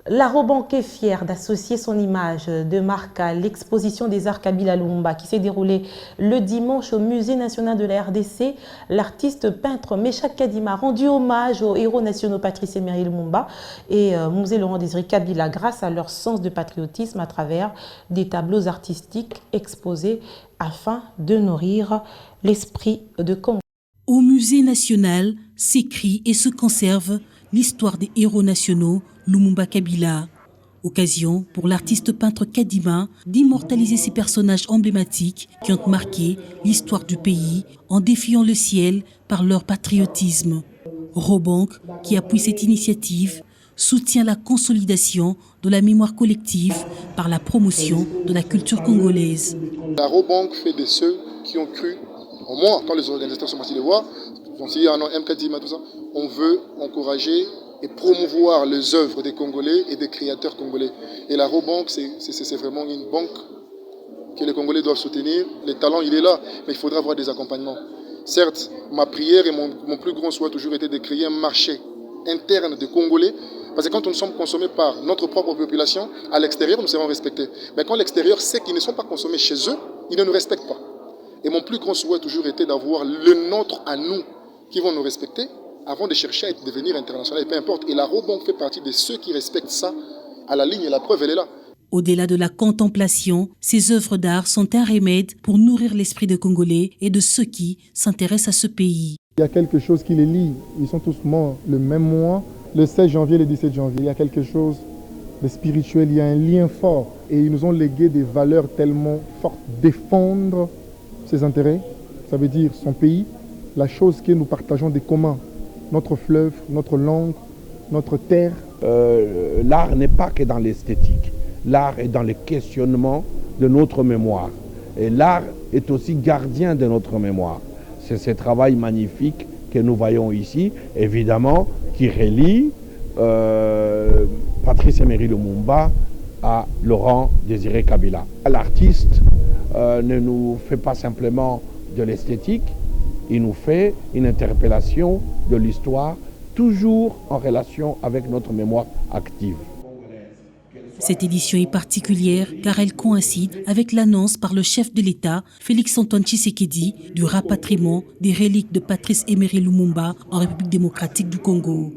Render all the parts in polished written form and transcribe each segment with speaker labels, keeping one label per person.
Speaker 1: La Robank est fière d'associer son image de marque à l'exposition des arts Kabila Lumumba qui s'est déroulée le dimanche au Musée national de la RDC. L'artiste peintre Meshak Kadima a rendu hommage aux héros nationaux Patrice Emery Lumumba et Musée Laurent Désiré Kabila grâce à leur sens de patriotisme à travers des tableaux artistiques exposés afin de nourrir l'esprit de Congo.
Speaker 2: Au Musée national s'écrit et se conserve l'histoire des héros nationaux Lumumba Kabila. Occasion pour l'artiste peintre Kadima d'immortaliser ces personnages emblématiques qui ont marqué l'histoire du pays en défiant le ciel par leur patriotisme. Robank, qui appuie cette initiative, soutient la consolidation de la mémoire collective par la promotion de la culture congolaise.
Speaker 3: La Robank fait de ceux qui ont cru en moi, quand les organisateurs sont partis les voir, on s'est dit, ah non, M. Kadima, tout ça, on veut encourager et promouvoir les œuvres des Congolais et des créateurs congolais. Et la Robank, c'est vraiment une banque que les Congolais doivent soutenir. Le talent, il est là, mais il faudra avoir des accompagnements. Certes, ma prière et mon plus grand souhait a toujours été de créer un marché interne de Congolais, parce que quand nous sommes consommés par notre propre population, à l'extérieur, nous serons respectés. Mais quand l'extérieur sait qu'ils ne sont pas consommés chez eux, ils ne nous respectent pas. Et mon plus grand souhait a toujours été d'avoir le nôtre à nous, qui vont nous respecter, avant de chercher à devenir international, et peu importe. Et la Robank fait partie de ceux qui respectent ça à la ligne, et la preuve, elle est là.
Speaker 2: Au-delà de la contemplation, ces œuvres d'art sont un remède pour nourrir l'esprit des Congolais et de ceux qui s'intéressent à ce pays.
Speaker 4: Il y a quelque chose qui les lie. Ils sont tous morts le même mois, le 16 janvier et le 17 janvier. Il y a quelque chose de spirituel, il y a un lien fort. Et ils nous ont légué des valeurs tellement fortes. Défendre ses intérêts, ça veut dire son pays, la chose que nous partageons des communs, notre fleuve, notre langue, notre terre.
Speaker 5: L'art n'est pas que dans l'esthétique. L'art est dans le questionnement de notre mémoire. Et l'art est aussi gardien de notre mémoire. C'est ce travail magnifique que nous voyons ici, évidemment, qui relie Patrice Emery Lumumba à Laurent Désiré Kabila. L'artiste ne nous fait pas simplement de l'esthétique, il nous fait une interpellation de l'histoire, toujours en relation avec notre mémoire active.
Speaker 2: Cette édition est particulière car elle coïncide avec l'annonce par le chef de l'État, Félix-Antoine Tshisekedi, du rapatriement des reliques de Patrice Emery Lumumba en République démocratique du Congo.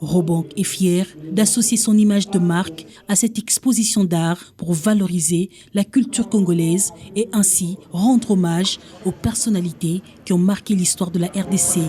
Speaker 2: Robank est fier d'associer son image de marque à cette exposition d'art pour valoriser la culture congolaise et ainsi rendre hommage aux personnalités qui ont marqué l'histoire de la RDC.